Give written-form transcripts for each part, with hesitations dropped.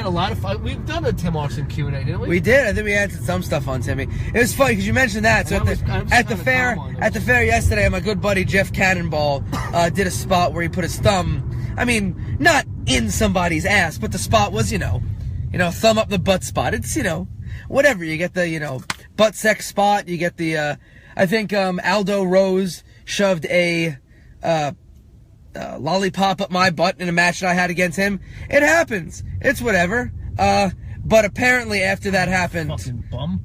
had a lot of fun. We've done a Tim Austin Q&A, didn't we? We did. I think we answered some stuff on Timmy. It was funny because you mentioned that. So at the fair yesterday, my good buddy Jeff Cannonball did a spot where he put his thumb. I mean, not in somebody's ass, but the spot was, thumb up the butt spot. It's, whatever. You get the, butt sex spot. You get the, I think Aldo Rose shoved a lollipop up my butt in a match that I had against him. It happens. It's whatever. But apparently after that happened... Fucking bum.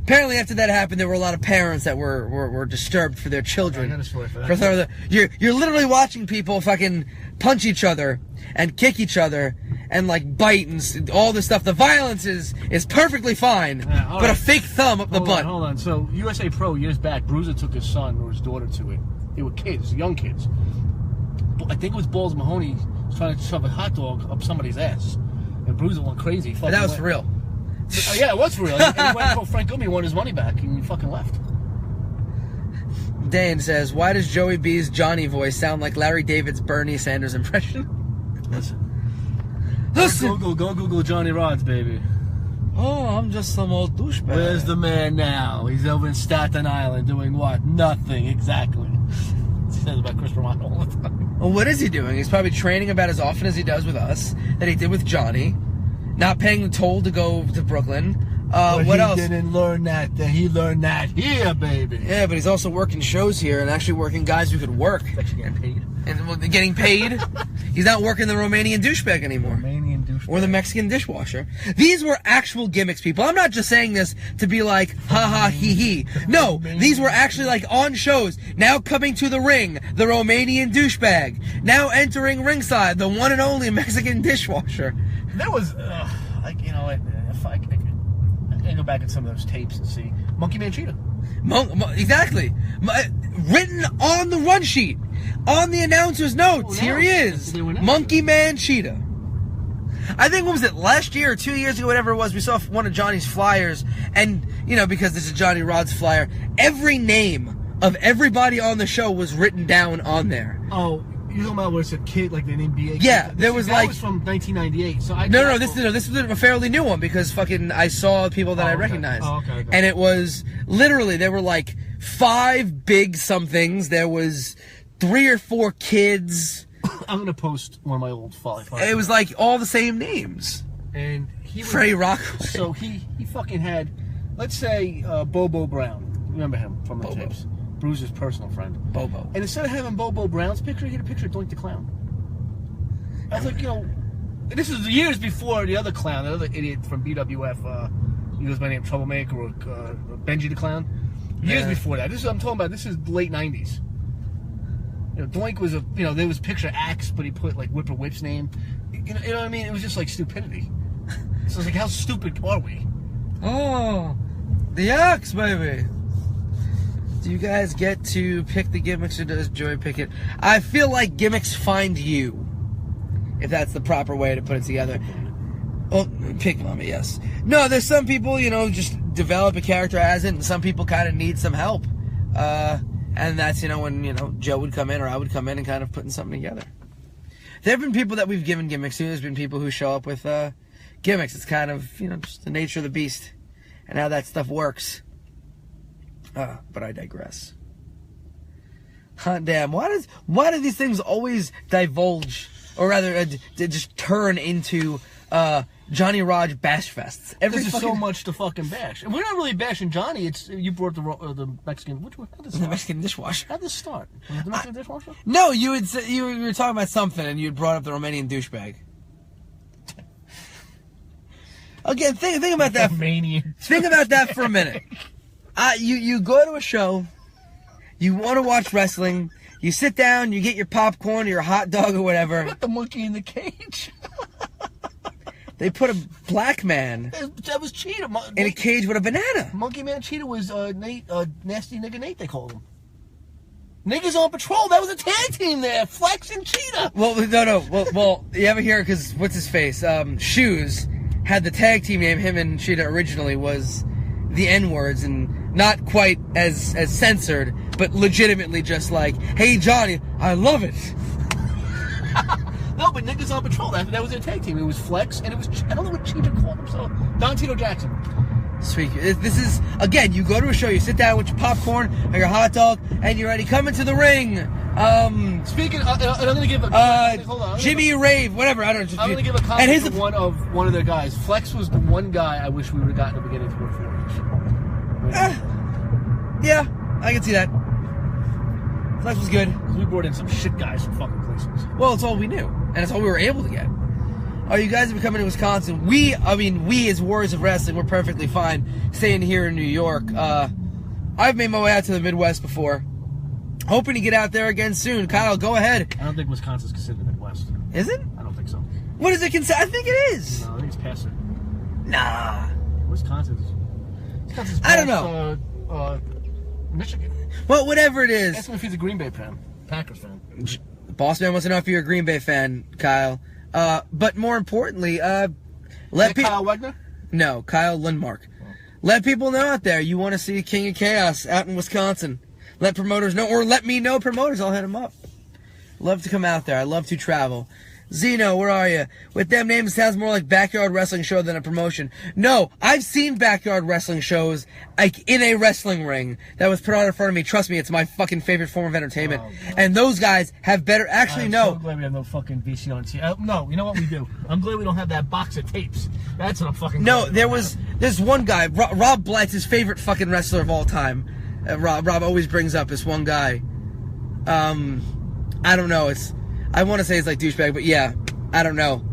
Apparently after that happened, there were a lot of parents that were disturbed for their children. I got a story for that. You're literally watching people fucking punch each other and kick each other and like bite and all this stuff. The violence is perfectly fine, but a fake thumb up the butt. Hold on. So USA Pro years back, Bruiser took his son or his daughter to it. They were kids, young kids. I think it was Balls Mahoney trying to shove a hot dog up somebody's ass, and Bruiser went crazy. But that was for real. Yeah, it was for real. He went and told Frank Gummy, won his money back, and he fucking left. Dane says, why does Joey B's Johnny voice sound like Larry David's Bernie Sanders impression? Listen. Go Google Johnny Rods, baby. Oh, I'm just some old douchebag. Where's the man now? He's over in Staten Island doing what? Nothing, exactly. He says about Chris Romano all the time. Well, what is he doing? He's probably training about as often as he does with us, that he did with Johnny. Not paying the toll to go to Brooklyn. What else? He didn't learn that. He learned that here, baby. Yeah, but he's also working shows here and actually working guys who could work. He's actually getting paid. And getting paid. He's not working the Romanian douchebag anymore. Romanian douchebag. Or the Mexican dishwasher. These were actual gimmicks, people. I'm not just saying this to be like, ha ha, hee hee. No, these were actually like on shows. Now coming to the ring, the Romanian douchebag. Now entering ringside, the one and only Mexican dishwasher. There was, if I can go back in some of those tapes and see Monkey Man Cheetah. Exactly. Written on the run sheet, on the announcer's notes. Here he is, Monkey Man Cheetah. I think, what was it, last year or 2 years ago, whatever it was, we saw one of Johnny's flyers, and, because this is Johnny Rod's flyer, every name of everybody on the show was written down on there. Oh, you're talking about where it's a kid, like the name B.A. Yeah, there was that was from 1998. So this was a fairly new one because fucking I saw people that I recognized. Oh, okay. And it was literally, there were like 5 big somethings. There was 3 or 4 kids. I'm gonna post one of my old flyers. It was like all the same names. And he Freddie Rock. So he fucking had, let's say, Bobo Brown. Remember him from the tapes? Bruiser's personal friend. Bobo. And instead of having Bobo Brown's picture, he had a picture of Doink the Clown. I was like, this is years before the other clown, the other idiot from BWF, he goes by name Troublemaker or Benji the Clown. Years before that. I'm talking about, this is the late 90s. Doink was there was picture Axe, but he put like Whipper Whip's name. You know what I mean? It was just like stupidity. So it's like, how stupid are we? Oh, the Axe, baby. Do you guys get to pick the gimmicks, or does Joey pick it? I feel like gimmicks find you, if that's the proper way to put it together. Well, pick mommy, yes. No, there's some people, just develop a character as it, and some people kind of need some help. And that's, when, Joe would come in, or I would come in and kind of putting something together. There have been people that we've given gimmicks to. There's been people who show up with gimmicks. It's kind of, just the nature of the beast and how that stuff works. But I digress. Hot damn! Why do these things always divulge, or rather, just turn into Johnny Raj bash fests? There's so much to fucking bash, and we're not really bashing Johnny. It's you brought the Mexican. The Mexican dishwasher. How'd this start? Was it the Mexican dishwasher? No, you were talking about something, and you had brought up the Romanian douchebag. Again, think about that. Romanian. Think about that for a minute. You go to a show, you want to watch wrestling, you sit down, you get your popcorn or your hot dog or whatever. Put the monkey in the cage. They put a black man that was Cheetah in a cage with a banana. Monkey Man Cheetah was Nate, Nasty Nigga Nate, they called him. Niggas on patrol. That was a tag team there. Flex and Cheetah. Well, no. Well, you ever hear? Because what's his face? Shoes had the tag team name. Him and Cheetah originally was the N-words, and not quite as censored, but legitimately just like, hey Johnny, I love it. No, but niggas on patrol. That was their tag team. It was Flex, and it was, I don't know what Cheetah called himself. Don Tito Jackson. Sweet. This is, again, you go to a show, you sit down with your popcorn or your hot dog, and you're ready. Come into the ring. Speaking, and I'm going to give a... hold on. Jimmy Rave, whatever. I don't know. I'm going to give a comment to one of their guys. Flex was the one guy I wish we would have gotten to the beginning for yeah, I can see that. Flex was good. We brought in some shit guys from fucking places. Well, it's all we knew, and it's all we were able to get. Oh, you guys are coming to Wisconsin. We as Warriors of Wrestling, we're perfectly fine staying here in New York. I've made my way out to the Midwest before. Hoping to get out there again soon. Kyle, go ahead. I don't think Wisconsin's considered the Midwest. Is it? I don't think so. What is it considered? I think it is. No, I think it's past it. Nah. Wisconsin's past, I don't know. Michigan. Well, whatever it is. Ask him if he's a Green Bay fan. Packers fan. Boss man wants to know if you're a Green Bay fan, Kyle. But more importantly, Kyle Wegner? No, Kyle Lundmark. Oh. Let people know out there you want to see King of Chaos out in Wisconsin. Let promoters know, or let me know promoters. I'll hit them up. Love to come out there. I love to travel. Zeno, where are you? With them names, it sounds more like backyard wrestling show than a promotion. No, I've seen backyard wrestling shows like in a wrestling ring that was put on in front of me. Trust me, it's my fucking favorite form of entertainment. And those guys have better. Actually, no. I'm so glad we have no fucking VCR. No, you know what we do? I'm glad we don't have that box of tapes. That's what I'm fucking. No, there's one guy, Rob Blatt's his favorite fucking wrestler of all time. Rob always brings up this one guy. I don't know. I want to say it's like douchebag, but yeah, I don't know.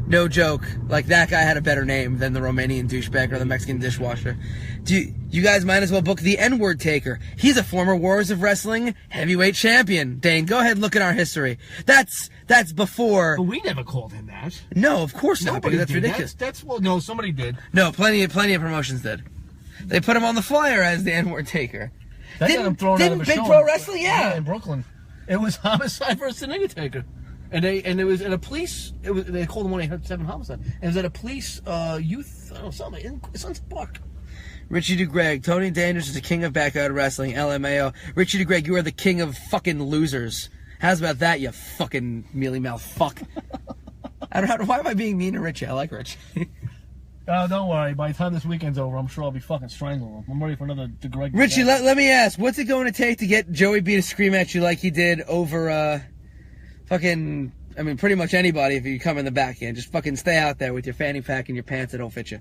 No joke. Like, that guy had a better name than the Romanian douchebag or the Mexican dishwasher. You guys might as well book the N-word taker. He's a former Warriors of Wrestling heavyweight champion. Dane, go ahead and look at our history. That's before. But we never called him that. No, of course not. Nobody Because that's did. ridiculous. Well, no, somebody did. No, plenty of promotions did. They put him on the flyer as the N-word taker. Didn't Big Pro Wrestling? Yeah, in Brooklyn. It was homicide versus the nigger taker, and it was at a police. They called him 1-800-7 homicide. And it was at a police youth. I don't know, something in Sunset Park. Richie DeGreg, Tony Dangerous is the king of backyard wrestling. LMAO. Richie DeGreg, you are the king of fucking losers. How's about that, you fucking mealy mouth fuck? I don't know. Why am I being mean to Richie? I like Richie. Don't worry. By the time this weekend's over, I'm sure I'll be fucking strangling him. I'm ready for another DeGreg. Richie, let me ask, what's it going to take to get Joey B to scream at you like he did over, fucking, I mean, pretty much anybody if you come in the back end. Just fucking stay out there with your fanny pack and your pants that don't fit you.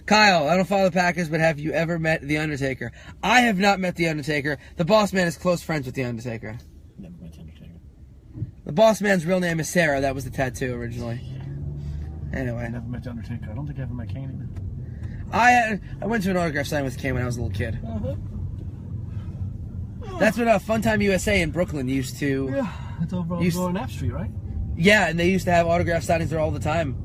Kyle, I don't follow the Packers, but have you ever met The Undertaker? I have not met The Undertaker. The Boss Man is close friends with The Undertaker. Never met The Undertaker. The Boss Man's real name is Sarah. That was the tattoo originally. Anyway. I never met The Undertaker. I don't think I ever met Kane either. I went to an autograph signing with Kane when I was a little kid. That's what Funtime USA in Brooklyn used to. Yeah, it's over on App Street, right? Yeah, and they used to have autograph signings there all the time.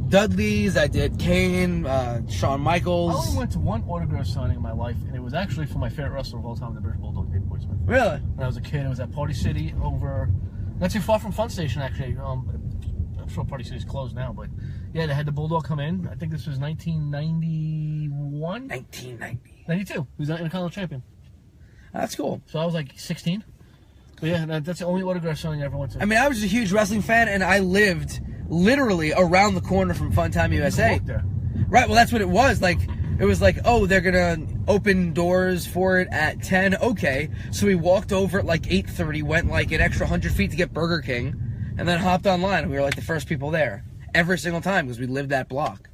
Dudley's, I did Kane, Shawn Michaels. I only went to one autograph signing in my life, and it was actually for my favorite wrestler of all time, the British Bulldog, David Boy Smith. Really? When I was a kid, it was at Party City over, not too far from Fun Station, actually. I'm sure Party City's closed now, but yeah, they had the Bulldog come in. I think this was 1991? 1990. 92. He was an Intercontinental Champion. That's cool. So I was like 16. But yeah, that's the only autograph signing I ever went to. I mean, I was a huge wrestling fan, and I lived literally around the corner from Funtime USA. You there. Right, well, that's what it was. Like, it was like, oh, they're gonna open doors for it at 10. Okay, so we walked over at like 8:30, went like an extra 100 feet to get Burger King, and then hopped online, and we were like the first people there every single time because we lived that block.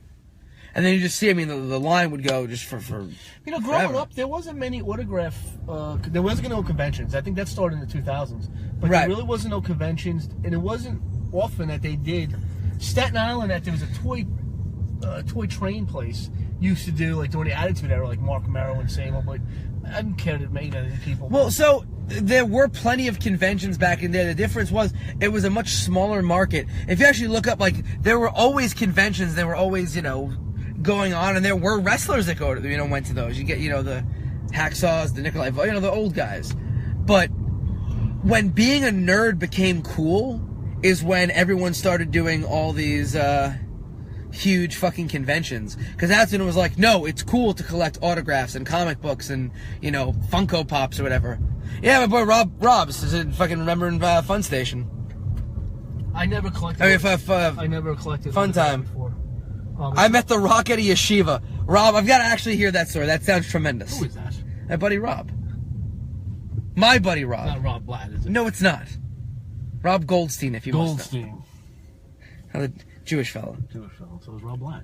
And then you just see, I mean, the line would go just for growing forever. up, there wasn't many autograph, there wasn't no conventions. I think that started in the 2000s. But right. There really wasn't no conventions, and it wasn't often that they did. Staten Island, that there was a toy train place used to do, like during the Attitude Era, like Mark Merrow and Sable, but I didn't care to make any people. Well, so there were plenty of conventions back in there. The difference was it was a much smaller market. If you actually look up, like, there were always conventions, there were always, going on, and there were wrestlers that went to those. You get, the Hacksaws, the Nikolai, the old guys. But when being a nerd became cool is when everyone started doing all these huge fucking conventions. Because that's when it was like, no, it's cool to collect autographs and comic books and, Funko Pops or whatever. Yeah, my boy Rob's is fucking remembering Fun Station. I never collected. I never collected. Fun time. Before. I met The Rock at a yeshiva. Rob, I've got to actually hear that story. That sounds tremendous. Who is that? My buddy Rob. My buddy Rob. Not Rob Blatt, is it? No, it's not. Rob Goldstein, if you must know. Goldstein. The Jewish fellow. Jewish fellow. So is Rob Blatt.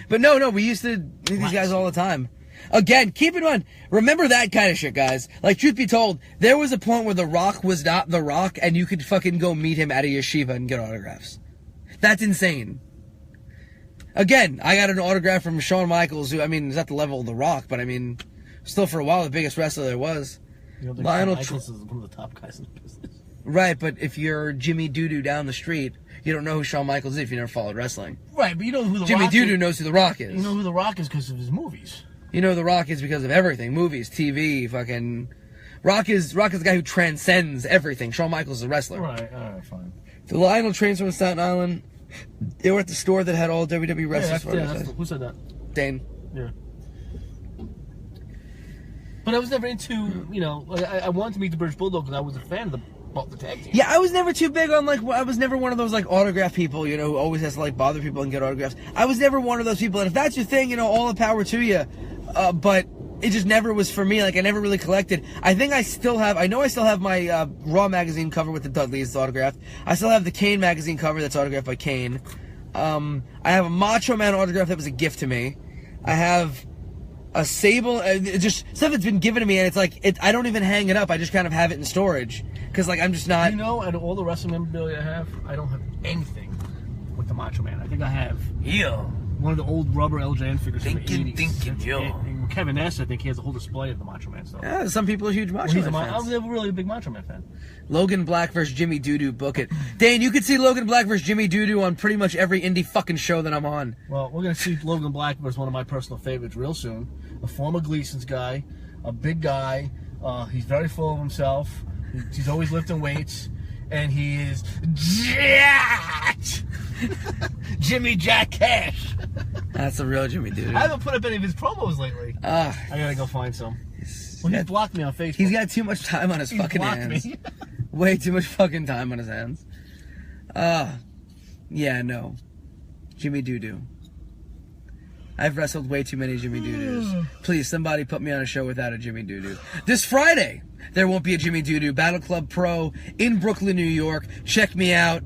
But no, we used to meet these guys all the time. Again, keep in mind, remember that kind of shit, guys. Like, truth be told, there was a point where The Rock was not The Rock, and you could fucking go meet him at a yeshiva and get autographs. That's insane. Again, I got an autograph from Shawn Michaels, who, I mean, is at the level of The Rock, but I mean, still for a while, the biggest wrestler there was. You know, Lionel Michaels is one of the top guys in the business. Right, but if you're Jimmy Doo-Doo down the street, you don't know who Shawn Michaels is if you never followed wrestling. Right, but you know who The Jimmy Rock is. Doo-Doo knows who The Rock is. You know who The Rock is because of his movies. You know The Rock is because of everything. Movies, TV, fucking... Rock is the guy who transcends everything. Shawn Michaels is a wrestler. Right, alright, fine. The Lionel trains from Staten Island. They were at the store that had all WWE wrestlers. Who said that? Dane. Yeah. But I was never into, you know, I wanted to meet the British Bulldog because I was a fan of the tag team. Yeah, I was never too big on, like, I was never one of those, like, autograph people, you know, who always has to, like, bother people and get autographs. I was never one of those people, and if that's your thing, you know, all the power to you. But it just never was for me. Like, I never really collected. I know I still have my Raw magazine cover with the Dudleys autographed. I still have the Kane magazine cover that's autographed by Kane. I have a Macho Man autograph that was a gift to me. I have a Sable, just stuff that's been given to me, and it's like, I don't even hang it up. I just kind of have it in storage. Because, like, I'm just not... You know, out of all the wrestling memorabilia I have, I don't have anything with the Macho Man. I think I have... Yeah. One of the old rubber LJN figures from the 80s. Yo. And Kevin Nash, I think he has a whole display of the Macho Man stuff. Yeah, some people are huge Macho Man fans. I was never really a big Macho Man fan. Logan Black versus Jimmy Doo-Doo, book it. Dane, you could see Logan Black versus Jimmy Doo-Doo on pretty much every indie fucking show that I'm on. Well, we're going to see Logan Black versus one of my personal favorites real soon. A former Gleason's guy, a big guy. He's very full of himself. He's always lifting weights. And he is jacked! Jimmy Jack Cash. That's the real Jimmy Doo-Doo. I haven't put up any of his promos lately. I gotta go find some. Well, he's blocked me on Facebook. He's got too much time on his fucking hands. Me. Way too much fucking time on his hands. Yeah, no. Jimmy Doo-Doo. I've wrestled way too many Jimmy Doo-Doos. Please, somebody put me on a show without a Jimmy Doo-Doo. This Friday, there won't be a Jimmy Doo-Doo. Battle Club Pro in Brooklyn, New York. Check me out.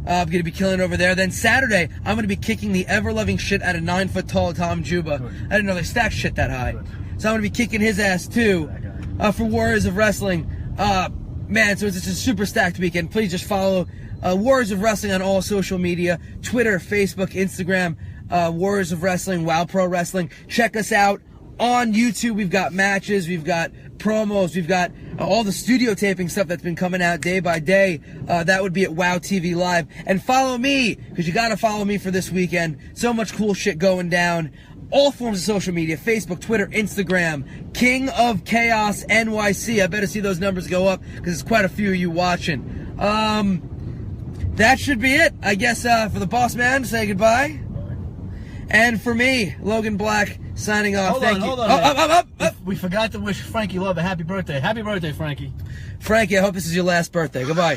I'm going to be killing it over there. Then Saturday, I'm going to be kicking the ever-loving shit out of 9-foot-tall Tom Juba. Good. I didn't know they stacked shit that high. Good. So I'm going to be kicking his ass, too, for Warriors of Wrestling. Man, so it's a super stacked weekend. Please just follow Warriors of Wrestling on all social media. Twitter, Facebook, Instagram. Warriors of Wrestling, WoW Pro Wrestling. Check us out on YouTube. We've got matches, we've got promos, we've got all the studio taping stuff that's been coming out day by day. That would be at WoW TV Live. And follow me, because you got to follow me for this weekend. So much cool shit going down. All forms of social media, Facebook, Twitter, Instagram, King of Chaos NYC. I better see those numbers go up, because there's quite a few of you watching. That should be it. I guess for the boss man, say goodbye. And for me, Logan Black, signing off. Thank you. Hold on. We forgot to wish Frankie Love a happy birthday. Happy birthday, Frankie. Frankie, I hope this is your last birthday. Goodbye.